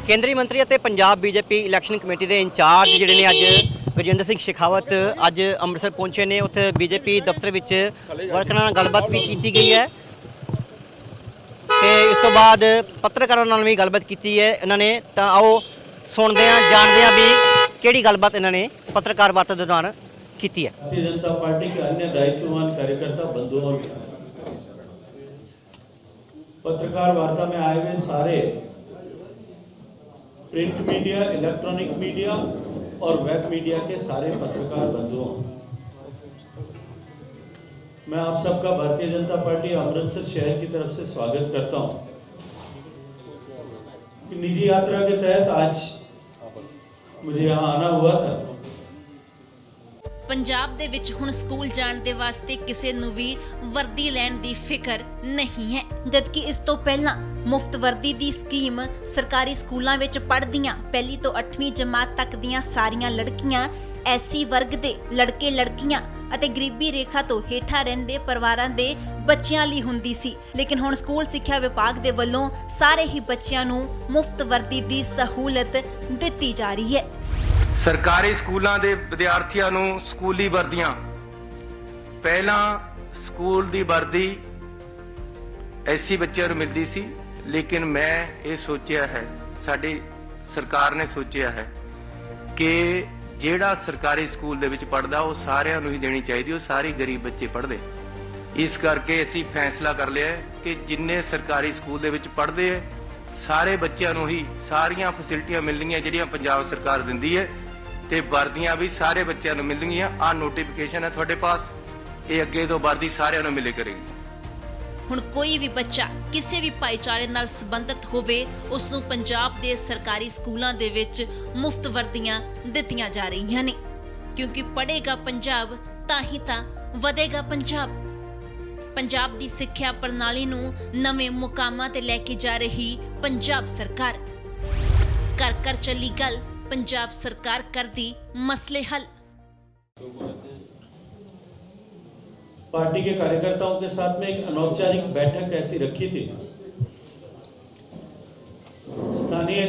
केंद्रीय मंत्री ਅਤੇ पंजाब बीजेपी इलैक्शन कमेटी के इंचार्ज जिहड़े ने अज गजेंद्र सिंह शेखावत अज अमृतसर पहुंचे ने। उत्थे बीजेपी दफ्तर विच वर्करां नाल गलबात भी की गई है ते इस तो बाद पत्रकारां नाल भी गलबात की है इन्होंने। तो आओ सुनते हैं जानते हैं भी किहड़ी गलबात इन्होंने पत्रकार वार्ता के दौरान की है। भारतीय जनता पार्टी के अन्य दायित्ववान कार्यकर्ता बंधुओं और पत्रकार वार्ता में आए हुए सारे प्रिंट मीडिया, इलेक्ट्रॉनिक मीडिया और वेब मीडिया के सारे पत्रकार बंधुओं, मैं आप सबका भारतीय जनता पार्टी अमृतसर शहर की तरफ से स्वागत करता हूं। निजी यात्रा के तहत आज मुझे यहां आना हुआ था। पंजाब दे विच हुण स्कूल जाण दे वास्ते किसी नूं भी वर्दी लैण दी फिकर नहीं है, जबकि इस तो पहला मुफ्त वर्दी दी स्कीम सरकारी स्कूलों विच पढ़दियां पहली तो 8वीं जमात तक दियां सारियां लड़कियां, एससी वर्ग दे लड़के लड़कियां ਅਤੇ गरीबी रेखा तो हेठा रहिंदे परिवारां दे बच्चियां लई हुंदी सी। लेकिन हुण स्कूल सिक्ख्या विभाग दे वल्लों सारे ही बच्चियां नूं मुफ्त वर्दी दी सहूलत दित्ती जा रही है। सरकारी स्कूलों के विद्यार्थियों नूं स्कूली वर्दियां पहला स्कूल की वर्दी एससी बच्चों नूं मिलती सी, लेकिन मैं ये सोचा है, साडी सरकार ने सोचा है कि ਜਿਹੜਾ सरकारी स्कूल ਦੇ ਵਿੱਚ ਪੜਦਾ ਉਹ ਸਾਰਿਆਂ ਨੂੰ ਹੀ ਦੇਣੀ ਚਾਹੀਦੀ, ਉਹ ਸਾਰੇ ਗਰੀਬ ਬੱਚੇ ਪੜ੍ਹਦੇ। ਇਸ ਕਰਕੇ ਅਸੀਂ ਫੈਸਲਾ ਕਰ ਲਿਆ ਕਿ ਜਿੰਨੇ ਸਰਕਾਰੀ ਸਕੂਲ ਦੇ ਵਿੱਚ ਪੜ੍ਹਦੇ ਹੈ ਸਾਰੇ ਬੱਚਿਆਂ ਨੂੰ ਹੀ ਸਾਰੀਆਂ ਫੈਸਿਲਿਟੀਆਂ ਮਿਲਣਗੀਆਂ ਜਿਹੜੀਆਂ ਪੰਜਾਬ ਸਰਕਾਰ ਦਿੰਦੀ ਹੈ ਤੇ ਵਰਦੀਆਂ ਵੀ ਸਾਰੇ ਬੱਚਿਆਂ ਨੂੰ ਮਿਲਣਗੀਆਂ। ਆ ਨੋਟੀਫਿਕੇਸ਼ਨ ਹੈ ਤੁਹਾਡੇ ਪਾਸ, ਇਹ ਅੱਗੇ ਤੋਂ ਵਰਦੀ ਸਾਰਿਆਂ ਨੂੰ ਮਿਲੇ ਕਰੇਗੀ। ਹੁਣ ਕੋਈ ਵੀ ਬੱਚਾ ਕਿਸੇ ਵੀ ਭਾਈਚਾਰੇ ਨਾਲ ਸੰਬੰਧਿਤ ਹੋਵੇ ਉਸ ਨੂੰ ਪੰਜਾਬ ਦੇ ਸਰਕਾਰੀ ਸਕੂਲਾਂ ਦੇ ਵਿੱਚ ਮੁਫਤ ਵਰਦੀਆਂ ਦਿੱਤੀਆਂ ਜਾ ਰਹੀਆਂ ਨੇ, ਕਿਉਂਕਿ ਪੜ੍ਹੇਗਾ ਪੰਜਾਬ ਤਾਂ ਹੀ ਤਾਂ ਵਧੇਗਾ ਪੰਜਾਬ। ਪੰਜਾਬ ਦੀ ਸਿੱਖਿਆ ਪ੍ਰਣਾਲੀ ਨੂੰ ਨਵੇਂ ਮੁਕਾਮਾਂ ਤੇ ਲੈ ਕੇ ਜਾ ਰਹੀ ਪੰਜਾਬ ਸਰਕਾਰ, ਕਰ ਕਰ ਚੱਲੀ ਗੱਲ ਪੰਜਾਬ ਸਰਕਾਰ ਕਰਦੀ ਮਸਲੇ ਹੱਲ। पार्टी के कार्यकर्ताओं के साथ में एक अनौपचारिक बैठक ऐसी रखी थी। स्थानीय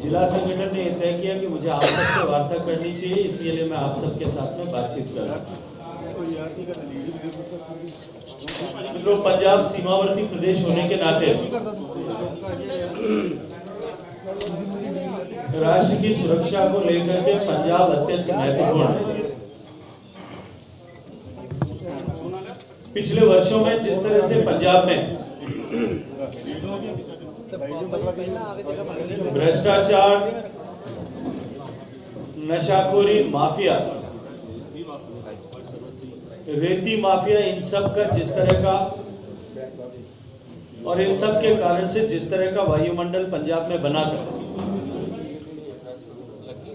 जिला संगठन ने तय किया कि मुझे आप सबसे वार्ता करनी चाहिए, इसलिए मैं आप सबके साथ में बातचीत कर रहा हूँ। पंजाब सीमावर्ती प्रदेश होने के नाते राष्ट्र की सुरक्षा को लेकर के पंजाब अत्यंत महत्वपूर्ण है। पिछले वर्षों में जिस तरह से पंजाब में भ्रष्टाचार, नशाखोरी माफिया, रेती माफिया, इन सब का जिस तरह का और इन सब के कारण से जिस तरह का वायुमंडल पंजाब में बना था,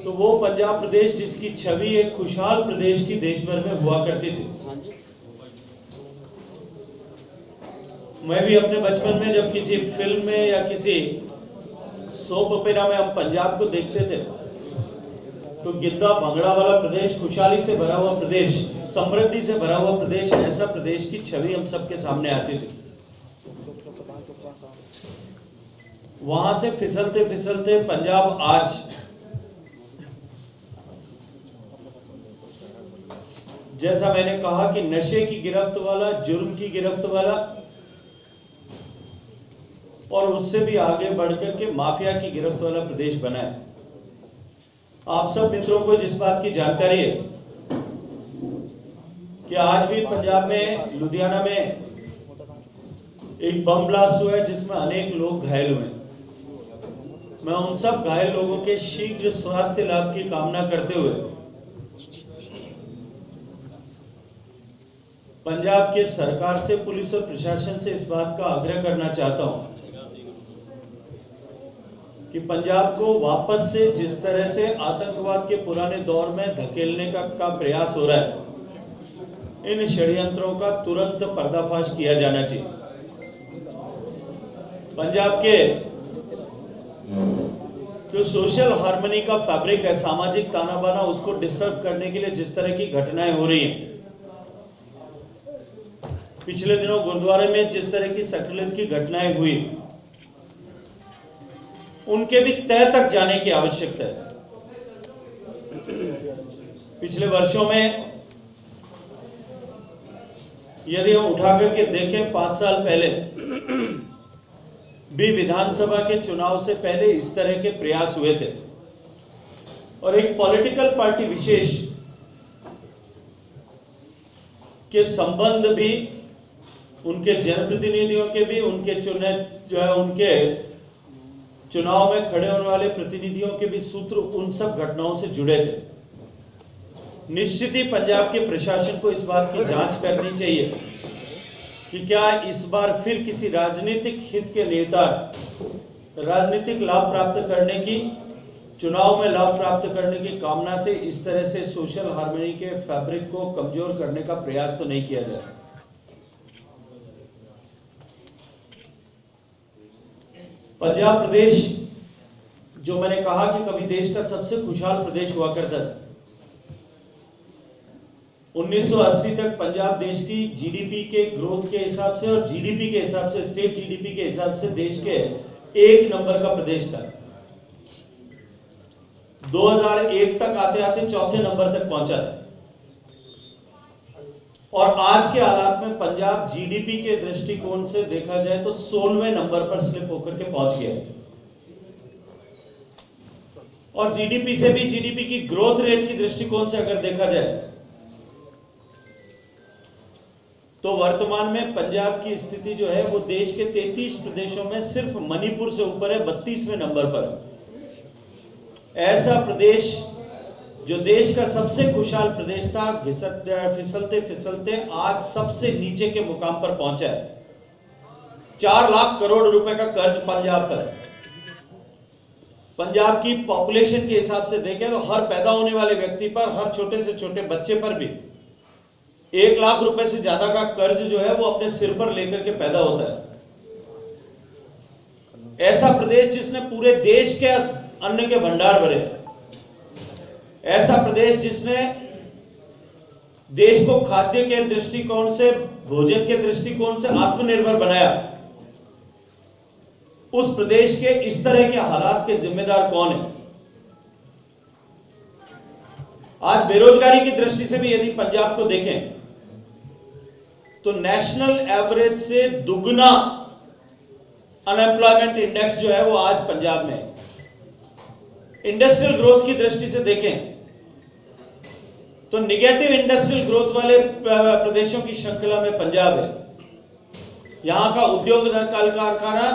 तो वो पंजाब प्रदेश जिसकी छवि एक खुशहाल प्रदेश की देश भर में हुआ करती थी। मैं भी अपने बचपन में जब किसी फिल्म में या किसी सोप ओपेरा में हम पंजाब को देखते थे तो गिद्दा भंगड़ा वाला प्रदेश, खुशहाली से भरा हुआ प्रदेश, समृद्धि से भरा हुआ प्रदेश, ऐसा प्रदेश की छवि हम सबके सामने आती थी। वहां से फिसलते फिसलते पंजाब आज जैसा मैंने कहा कि नशे की गिरफ्त वाला, जुर्म की गिरफ्त वाला और उससे भी आगे बढ़कर के माफिया की गिरफ्त वाला प्रदेश बना है। आप सब मित्रों को जिस बात की जानकारी है कि आज भी पंजाब में लुधियाना में एक बम ब्लास्ट हुआ है जिसमें अनेक लोग घायल हुए। मैं उन सब घायल लोगों के शीघ्र स्वास्थ्य लाभ की कामना करते हुए पंजाब के सरकार से, पुलिस और प्रशासन से इस बात का आग्रह करना चाहता हूं कि पंजाब को वापस से जिस तरह से आतंकवाद के पुराने दौर में धकेलने का प्रयास हो रहा है, इन षड्यंत्रों का तुरंत पर्दाफाश किया जाना चाहिए। पंजाब के जो सोशल हार्मनी का फैब्रिक है, सामाजिक ताना बाना, उसको डिस्टर्ब करने के लिए जिस तरह की घटनाएं हो रही हैं, पिछले दिनों गुरुद्वारे में जिस तरह की सटलेज की घटनाएं हुई, उनके भी तह तक जाने की आवश्यकता है। पिछले वर्षों में यदि हम उठा करके देखें, 5 साल पहले भी विधानसभा के चुनाव से पहले इस तरह के प्रयास हुए थे और एक पॉलिटिकल पार्टी विशेष के संबंध भी, उनके जनप्रतिनिधियों के भी, उनके चुने जो है उनके चुनाव में खड़े होने वाले प्रतिनिधियों के भी सूत्र उन सब घटनाओं से जुड़े थे। निश्चित ही पंजाब के प्रशासन को इस बात की जांच करनी चाहिए कि क्या इस बार फिर किसी राजनीतिक हित के नेता राजनीतिक लाभ प्राप्त करने की, चुनाव में लाभ प्राप्त करने की कामना से इस तरह से सोशल हार्मनी के फैब्रिक को कमजोर करने का प्रयास तो नहीं किया जाए। पंजाब प्रदेश, जो मैंने कहा कि कभी देश का सबसे खुशहाल प्रदेश हुआ करता था, 1980 तक पंजाब देश की जीडीपी के ग्रोथ के हिसाब से और जीडीपी के हिसाब से, स्टेट जीडीपी के हिसाब से देश के 1 नंबर का प्रदेश था। 2001 तक आते आते 4थे नंबर तक पहुंचा था और आज के हालात में पंजाब जीडीपी के दृष्टिकोण से देखा जाए तो 16वें नंबर पर स्लिप होकर के पहुंच गया है। और जीडीपी से भी, जीडीपी की ग्रोथ रेट की दृष्टिकोण से अगर देखा जाए तो वर्तमान में पंजाब की स्थिति जो है वो देश के 33 प्रदेशों में सिर्फ मणिपुर से ऊपर है, 32वें नंबर पर। ऐसा प्रदेश जो देश का सबसे खुशहाल प्रदेश था, फिसलते फिसलते आज सबसे नीचे के मुकाम पर पहुंचा है। 4 लाख करोड़ रुपए का कर्ज पंजाब पर है। पंजाब की पॉपुलेशन के हिसाब से देखें तो हर पैदा होने वाले व्यक्ति पर, हर छोटे से छोटे बच्चे पर भी 1 लाख रुपए से ज्यादा का कर्ज जो है वो अपने सिर पर लेकर के पैदा होता है। ऐसा प्रदेश जिसने पूरे देश के अन्न के भंडार भरे, ऐसा प्रदेश जिसने देश को खाद्य के दृष्टिकोण से, भोजन के दृष्टिकोण से आत्मनिर्भर बनाया, उस प्रदेश के इस तरह के हालात के जिम्मेदार कौन है? आज बेरोजगारी की दृष्टि से भी यदि पंजाब को देखें तो नेशनल एवरेज से दुगना अनएम्प्लॉयमेंट इंडेक्स जो है वो आज पंजाब में है। इंडस्ट्रियल ग्रोथ की दृष्टि से देखें तो निगेटिव इंडस्ट्रियल ग्रोथ वाले प्रदेशों की श्रृंखला में पंजाब है। यहां का उद्योग कल कारखाना,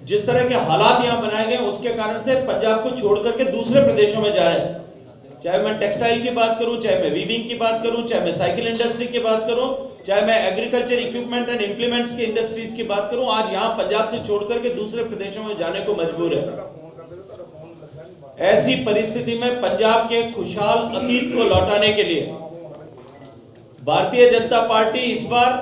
जिस तरह के हालात यहां बनाए गए उसके कारण से पंजाब को छोड़ करके दूसरे प्रदेशों में जा रहा है। चाहे मैं टेक्सटाइल की बात करूं, चाहे मैं वीविंग की बात करूं, चाहे मैं साइकिल इंडस्ट्री की बात करूं, चाहे मैं एग्रीकल्चर इक्विपमेंट एंड इंप्लीमेंट्स की इंडस्ट्रीज की बात करूं, आज यहां पंजाब से छोड़ करके दूसरे प्रदेशों में जाने को मजबूर है। ऐसी परिस्थिति में पंजाब के खुशहाल अतीत को लौटाने के लिए भारतीय जनता पार्टी इस बार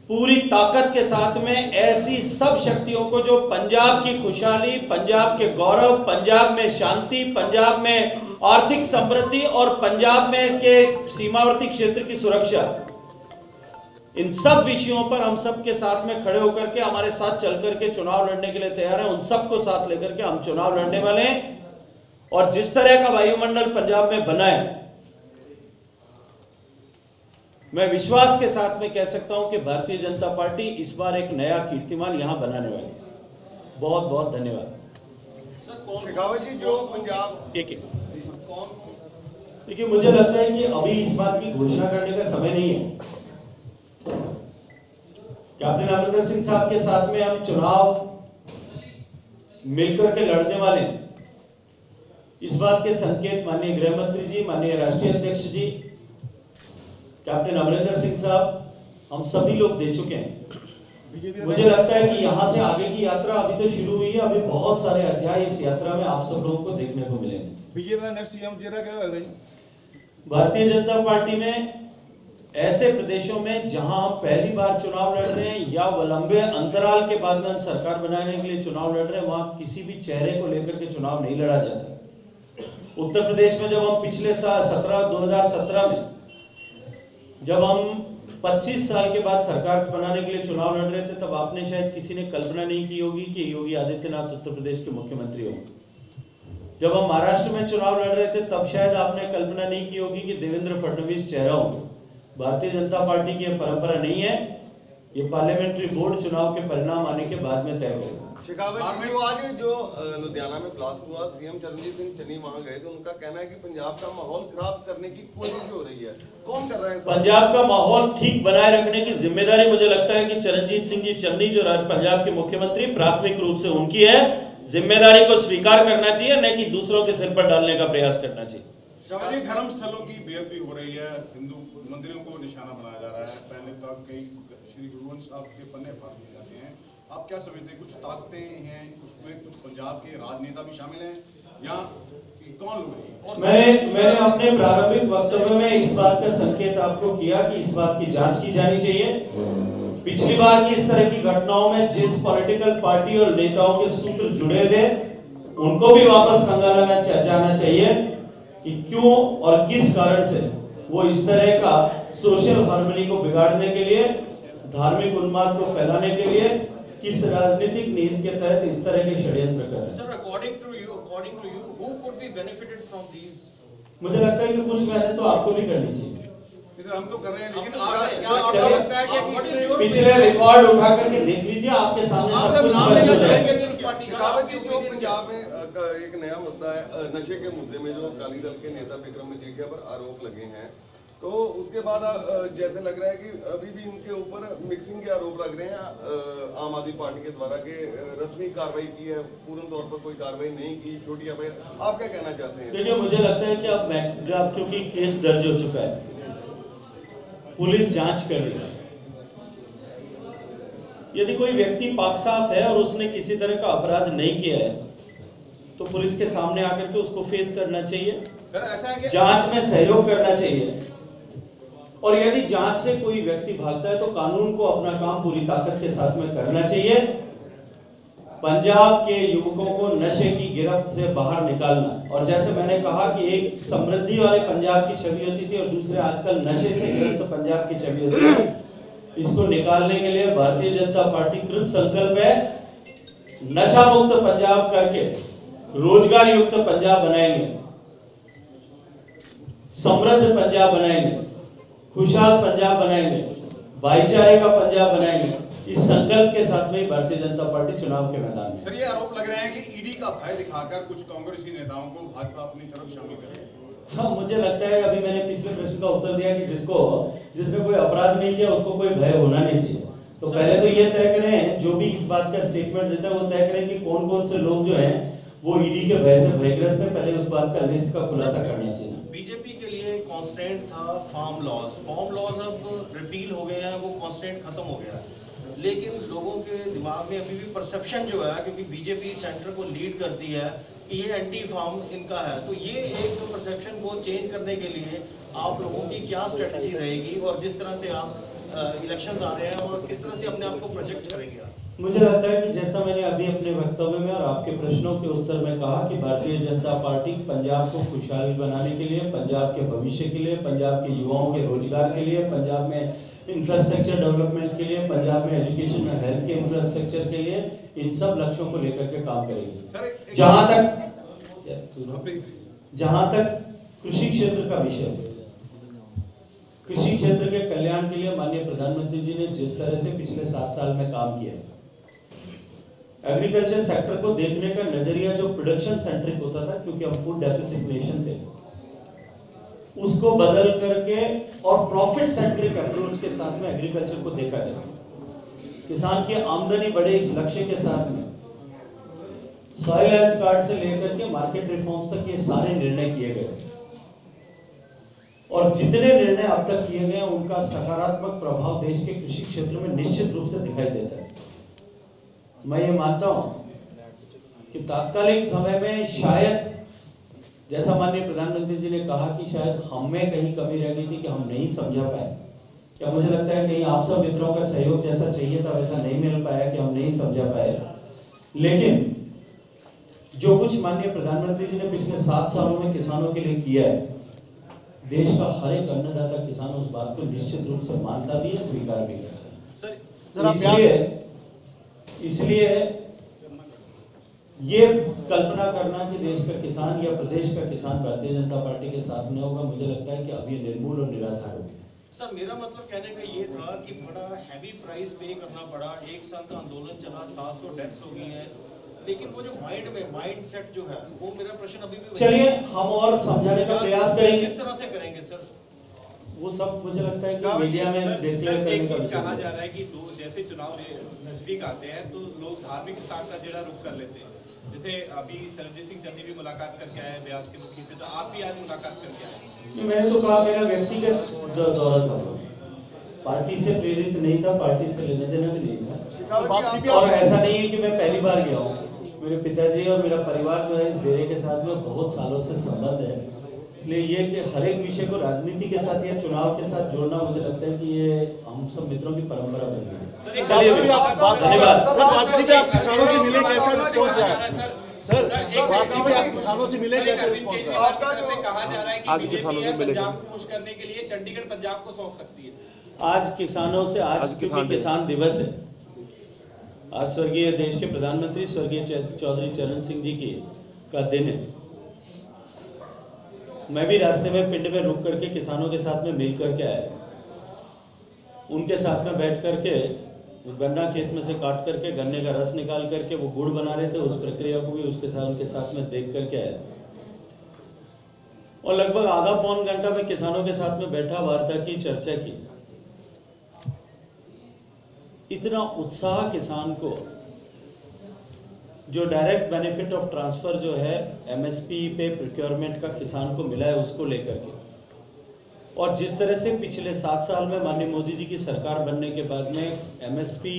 पूरी ताकत के साथ में ऐसी सब शक्तियों को जो पंजाब की खुशहाली, पंजाब के गौरव, पंजाब में शांति, पंजाब में आर्थिक समृद्धि और पंजाब में के सीमावर्ती क्षेत्र की सुरक्षा, इन सब विषयों पर हम सब के साथ में खड़े होकर के, हमारे साथ चल करके चुनाव लड़ने के लिए तैयार हैं। उन सबको साथ लेकर के हम चुनाव लड़ने वाले हैं और जिस तरह का वायुमंडल पंजाब में बना है, मैं विश्वास के साथ में कह सकता हूं कि भारतीय जनता पार्टी इस बार एक नया कीर्तिमान यहां बनाने वाली है। बहुत बहुत धन्यवाद। शेखावत जी, जो पंजाब देखिए, मुझे लगता है कि अभी इस बात की घोषणा करने का समय नहीं है। कैप्टन अमरिंदर सिंह साहब के साथ में हम चुनाव मिलकर के लड़ने वाले हैं, इस बात के संकेत माननीय गृह मंत्री जी, माननीय राष्ट्रीय अध्यक्ष जी, कैप्टन अमरिंदर सिंह साहब, हम सभी लोग दे चुके हैं। मुझे लगता है कि यहां से आगे की यात्रा अभी तो शुरू हुई है, अभी बहुत सारे अध्याय इस यात्रा में आप सब लोगों को देखने को मिलेंगे। बीजेपी का नेक्स्ट सीएम चेहरा क्या होगा जी? भारतीय जनता पार्टी में ऐसे प्रदेशों में जहां हम पहली बार चुनाव लड़ रहे हैं या लंबे अंतराल के बाद में हम सरकार बनाने के लिए चुनाव लड़ रहे हैं, वहां किसी भी चेहरे को लेकर के चुनाव नहीं लड़ा जाता। उत्तर प्रदेश में जब हम पिछले साल 2017 में जब हम 25 साल के बाद सरकार बनाने के लिए चुनाव लड़ रहे थे, तब आपने शायद किसी ने कल्पना नहीं की होगी कि योगी आदित्यनाथ उत्तर प्रदेश के मुख्यमंत्री होंगे। जब हम महाराष्ट्र में चुनाव लड़ रहे थे, तब शायद आपने कल्पना नहीं की होगी कि देवेंद्र फडणवीस चेहरा होंगे। भारतीय जनता पार्टी की परंपरा नहीं है, ये पार्लियामेंट्री बोर्ड चुनाव के परिणाम आने के बाद में तय करेगा। शेखावत जी, आज जो लुधियाना में ब्लास्ट हुआ, सीएम चरणजीत सिंह चन्नी वहां गए थे, उनका कहना है कि पंजाब का माहौल खराब करने की कोशिश हो रही है। कौन कर रहा है? पंजाब का माहौल ठीक बनाए रखने की जिम्मेदारी मुझे लगता है कि चरणजीत सिंह जी चन्नी जो पंजाब के मुख्यमंत्री, प्राथमिक रूप से उनकी है। जिम्मेदारी को स्वीकार करना चाहिए, न कि दूसरों के सिर पर डालने का प्रयास करना चाहिए। जी, धर्म स्थलों की बेअदबी हो रही है, हिंदू मंदिरों को निशाना बनाया जा रहा है। पहले तक कई श्री गुरु ग्रंथ साहब के पन्ने फाड़ दिए जाते हैं। आप क्या समझते हैं, कुछ ताकतें हैं उसमें, कुछ पंजाब के राजनेता भी शामिल हैं या कौन लोग हैं? मैंने अपने प्रारंभिक वक्तव्य में इस बात का संकेत आपको किया कि इस बात की जांच की जानी चाहिए। पिछली बार की इस तरह की घटनाओं में जिस पॉलिटिकल पार्टी और नेताओं के सूत्र जुड़े थे, उनको भी वापस खंगाला जाना चाहिए कि क्यों और किस कारण से वो इस तरह का सोशल हार्मनी को बिगाड़ने के लिए, धार्मिक उन्माद को फैलाने के लिए, किस राजनीतिक नीति के तहत इस तरह के षड्यंत्र कर रहे हैं। Sir, according to you, who could be benefited from these? मुझे लगता है कि कुछ मेहनत तो आपको भी करनी चाहिए। हम तो कर रहे हैं, लेकिन आपको लगता है कि पिछले रिकॉर्ड उठा करके देख लीजिए, आपके सामने सब कुछ स्पष्ट हो जाएगा। शेखावत जी, जो पंजाब में एक नया मुद्दा है, नशे के मुद्दे में जो अकाली दल के नेता विक्रम मजीठिया पर आरोप लगे हैं, तो उसके बाद जैसे लग रहा है कि अभी भी इनके ऊपर मिक्सिंग के आरोप लग रहे हैं आम आदमी पार्टी के द्वारा कि रस्मी कार्रवाई की है, पूर्ण तौर पर कोई कार्रवाई नहीं की, छोटी एफआईआर। आप क्या कहना चाहते हैं? देखिए, मुझे लगता है कि अब क्योंकि केस दर्ज हो चुका है, पुलिस जांच कर रही है। यदि कोई व्यक्ति पाक साफ है और उसने किसी तरह का अपराध नहीं किया है, तो पुलिस के सामने आकर के उसको फेस करना चाहिए, जांच में सहयोग करना चाहिए। और यदि जांच से कोई व्यक्ति भागता है तो कानून को अपना काम पूरी ताकत के साथ में करना चाहिए। पंजाब के युवकों को नशे की गिरफ्त से बाहर निकालना, और जैसे मैंने कहा कि एक समृद्धि वाले पंजाब की छवि होती थी और दूसरे आजकल नशे से ग्रस्त पंजाब की छवि होती है, इसको निकालने के लिए भारतीय जनता पार्टी कृत संकल्प है। नशा मुक्त पंजाब करके रोजगार युक्त पंजाब बनाएंगे, समृद्ध पंजाब बनाएंगे, खुशहाल पंजाब बनाएंगे, भाईचारे का पंजाब बनाएंगे। इस संकल्प के साथ में भारतीय जनता पार्टी चुनाव के मैदान में। सर, ये आरोप लग रहे हैं कि ईडी का भय दिखाकर कुछ कांग्रेसी नेताओं को भाजपा अपनी तरफ शामिल करे। हाँ, मुझे लगता है अभी मैंने पिछले प्रश्न का उत्तर दिया कि जिसने कोई अपराध नहीं किया उसको कोई भय होना नहीं चाहिए। तो पहले तो ये तय करें, जो भी इस बात का स्टेटमेंट देता है वो तय करें कि कौन कौन से लोग जो हैं वो ईडी के भय से भयग्रस्त है। पहले उस बात का लिस्ट का खुलासा करना चाहिए। बीजेपी के लिए कांस्टेंट था फार्म लॉज अब रिपील हो गए हैं, वो कांस्टेंट खत्म हो गया है। लेकिन लोगों के दिमाग में अभी भी परसेप्शन जो है, क्योंकि बीजेपी सेंटर को लीड करती है, कि ये एंटी फार्म इनका है, तो ये एक परसेप्शन को चेंज करने के लिए आप लोगों की क्या स्ट्रेटजी रहेगी, और जिस तरह से आप इलेक्शंस आ रहे हैं और किस तरह से अपने आप को प्रोजेक्ट करेंगे आप? मुझे लगता है कि जैसा मैंने अभी अपने वक्तव्य में और आपके प्रश्नों के उत्तर में कहा कि भारतीय जनता पार्टी पंजाब को खुशहाल बनाने के लिए, पंजाब के भविष्य के लिए, पंजाब के युवाओं के रोजगार के लिए, पंजाब में इंफ्रास्ट्रक्चर डेवलपमेंट के लिए, पंजाब में एजुकेशन और हेल्थ के इंफ्रास्ट्रक्चर के लिए, इन सब लक्ष्यों को लेकर के काम करेगी। जहां तक कृषि क्षेत्र का विषय, कृषि क्षेत्र के कल्याण के लिए माननीय प्रधानमंत्री जी ने जिस तरह से पिछले 7 साल में काम किया, एग्रीकल्चर सेक्टर को देखने का नजरिया जो प्रोडक्शन सेंट्रिक होता था, क्योंकि हम फूड डेफिसिट नेशन थे, उसको बदल करके और प्रॉफिट सेंट्रिक अप्रोच के साथ में एग्रीकल्चर को देखा जाए। किसान की आमदनी बढ़े इस लक्ष्य के साथ में सॉइल हेल्थ कार्ड से लेकर के मार्केट रिफॉर्म्स तक ये सारे निर्णय किए गए, और जितने निर्णय अब तक किए गए उनका सकारात्मक प्रभाव देश के कृषि क्षेत्र में निश्चित रूप से दिखाई देता है। मैं ये मानता हूं कि तात्कालिक समय में शायद, जैसा माननीय प्रधानमंत्री जी ने कहा कि शायद हम में कहीं कमी रह गई थी कि हम नहीं समझा पाए, या मुझे लगता है कहीं आप सब मित्रों का सहयोग जैसा चाहिए था वैसा नहीं मिल पाया कि हम नहीं समझा पाए। लेकिन जो कुछ माननीय प्रधानमंत्री जी ने पिछले 7 सालों में किसानों के लिए किया है, देश का हर एक अन्नदाता किसान उस बात को निश्चित रूप से मानता भी है, स्वीकार भी करता है। इसलिए ये कल्पना करना कि देश का किसान या प्रदेश का किसान भारतीय जनता पार्टी के साथ में होगा, मुझे लगता है कि अब ये निर्मूल और निराधार हो गया। सर मेरा मतलब कहने का ये था कि बड़ा हैवी प्राइस पे करना पड़ा, 1 साल का आंदोलन चला, 700 डेथ्स हो गई हैं, लेकिन वो जो माइंड सेट जो है वो मेरा प्रश्न अभी भी चलिए हम और समझाने का प्रयास करेंगे। किस तरह से करेंगे सर? वो सब मुझे लगता है कि मीडिया में डिक्लेयर करने का कहा जा रहा है कि जैसे चुनाव नजदीक आते हैं तो लोग धार्मिक स्थान का जरा रुख कर लेते हैं। जैसे अभी चरणजीत सिंह चन्नी भी मुलाकात करके आए ब्यास के मुखी से, तो आप भी आज मुलाकात करके आए। मैंने तो कहा मेरा व्यक्तिगत दौरा था, पार्टी से प्रेरित नहीं था, पार्टी से लेने देना भी नहीं था। और ऐसा नहीं है कि मैं पहली बार गया हूँ, मेरे पिताजी और मेरा परिवार जो है इस डेरे के साथ में बहुत सालों से संबंध है। इसलिए ये कि हर एक विषय को राजनीति के साथ या चुनाव के साथ जोड़ना, मुझे लगता है कि ये हम सब मित्रों की परंपरा बन गई है। चलिए धन्यवाद। किसानों से मिले कैसा रिस्पॉन्स है सर? किसानों से मिले कैसा रिस्पॉन्स है? कहा जा रहा है कि आज किसानों से मिले पंजाब को खुश करने के लिए चंडीगढ़ पंजाब को सौंप सकती है। आज किसानों से, आज किसान दिवस है, आज स्वर्गीय देश के प्रधानमंत्री स्वर्गीय चौधरी चरण सिंह जी की का दिन है। मैं भी रास्ते में पिंड में रुक करके किसानों के साथ में मिल करके आया, उनके साथ में बैठ करके गन्ना खेत में से काट करके गन्ने का रस निकाल करके वो गुड़ बना रहे थे, उस प्रक्रिया को भी उनके साथ में देख करके आया। और लगभग आधा पौन घंटा में किसानों के साथ में बैठा, वार्ता की, चर्चा की। इतना उत्साह किसान को, जो डायरेक्ट बेनिफिट ऑफ ट्रांसफर जो है एमएसपी पे प्रोक्योरमेंट का किसान को मिला है, उसको लेकर के, और जिस तरह से पिछले 7 साल में माननीय मोदी जी की सरकार बनने के बाद में एमएसपी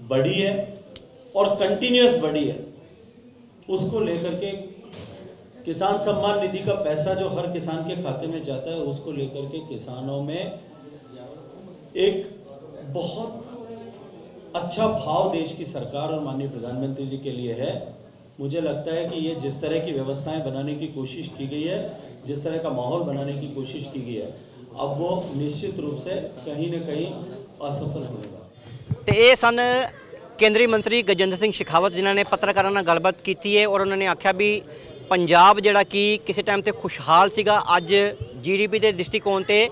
बढ़ी है और कंटिन्यूअस बढ़ी है, उसको लेकर के किसान सम्मान निधि का पैसा जो हर किसान के खाते में जाता है, उसको लेकर के किसानों में एक बहुत अच्छा भाव देश की सरकार और माननीय प्रधानमंत्री जी के लिए है। मुझे लगता है कि ये जिस तरह की व्यवस्थाएं बनाने की कोशिश की गई है, जिस तरह का माहौल बनाने की कोशिश की गई है, अब वो निश्चित रूप से कहीं ना कहीं असफल होगा। तो ये सन केंद्रीय मंत्री गजेंद्र सिंह शेखावत जिन्होंने पत्रकारों नाल गलबात की है, और उन्होंने आख्या भी पंजाब जिहड़ा कि किसी टाइम से खुशहाल सीगा, अज GDP के दृष्टिकोण से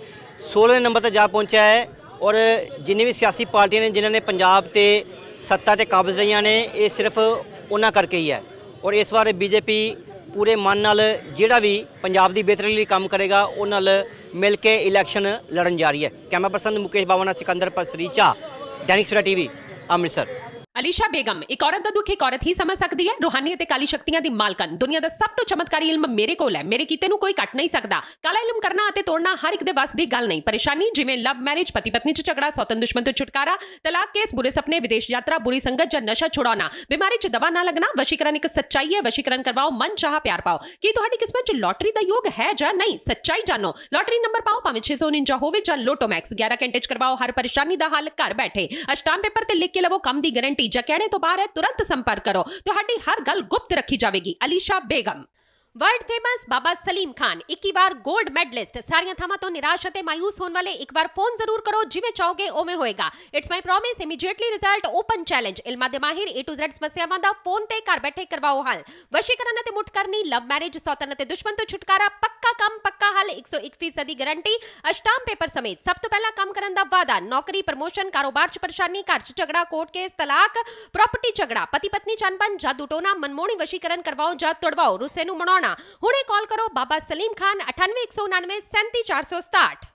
16वें नंबर तक जा पहुंचा है। और जिन्नी भी सियासी पार्टियां ने जिन्होंने पंजाब ते सत्ता ते काबज रही ने, ये सिर्फ उन्हां करके ही है। और इस बार बीजेपी पूरे मन नाल जिहड़ा भी पंजाब की बेहतरी लिए काम करेगा, उन्हां नाल मिल के इलैक्शन लड़न जा रही है। कैमरा पर्सन मुकेश बावना, सिकंदर पसरीचा, दैनिक सवेरा TV, अमृतसर। अलीशा बेगम एक औरत का दुख एक औरत ही समझ सकती है। रूहानी ते काली शक्तियां दी मालकन, दुनिया का सब तो चमत्कारी इल्म मेरे कोल है, मेरे कीते नूं कोई कट नहीं सकता। काला इल्म करना ते तोड़ना हर एक दे बस दी गल नहीं। परेशानी जिवें लव मैरिज, पति पत्नी च झगड़ा, सौतन दुश्मन तो छुटकारा, तलाक केस, बुरे सपने, विदेश यात्रा, बुरी संगत या नशा छुड़ाना, बीमारी च दवा ना लगना। वशीकरण एक सच्चाई है, वशीकरण करवाओ, मन चाह प्यार पाओ। की तुहाडी किस्मत च लॉटरी दा योग है या नहीं? सच्चाई जानो। लॉटरी नंबर पाओ, भावें 649 होवे या लोटो मैक्स। 11 घंटे च करवाओ हर परेशानी दा हल घर बैठे। अष्टाम पेपर ते लिख के लवो काम दी गारंटी। जा कहने तो बाहर तुरंत संपर्क करो, तुहाडी हर गल गुप्त रखी जाएगी। अलीशा बेगम। वर्ल्ड फेमस बाबा सलीम खान 21 बार गोल्ड मेडलिस्ट। सारियां थावां तो निराश ते मायूस होने वाले एक बार फोन जरूर करो, जिवें चाहोगे उवें होएगा। It's my promise, immediately result, open challenge. इल्मा दे माहिर A to Z समस्यावां दा फोन ते घर बैठे करवाओ हल। वशीकरण ते मुठ करनी, लव मैरिज, सौतन ते दुश्मन तो छुटकारा, पक्का काम पक्का हल, 101% गारंटी। अष्टाम पेपर समेत सब तो पहला काम करन दा वादा। नौकरी, प्रमोशन, कारोबार च परेशानी, घर च झगड़ा, कोर्ट केस, तलाक, प्रॉपर्टी झगड़ा, पति पत्नी च अनबन, जादू टोना, मनमोहनी वशीकरण करवाओ जा तोड़वाओ, रुस्से नूं मनाउणा। हुणे कॉल करो बाबा सलीम खान 98 199 37 467।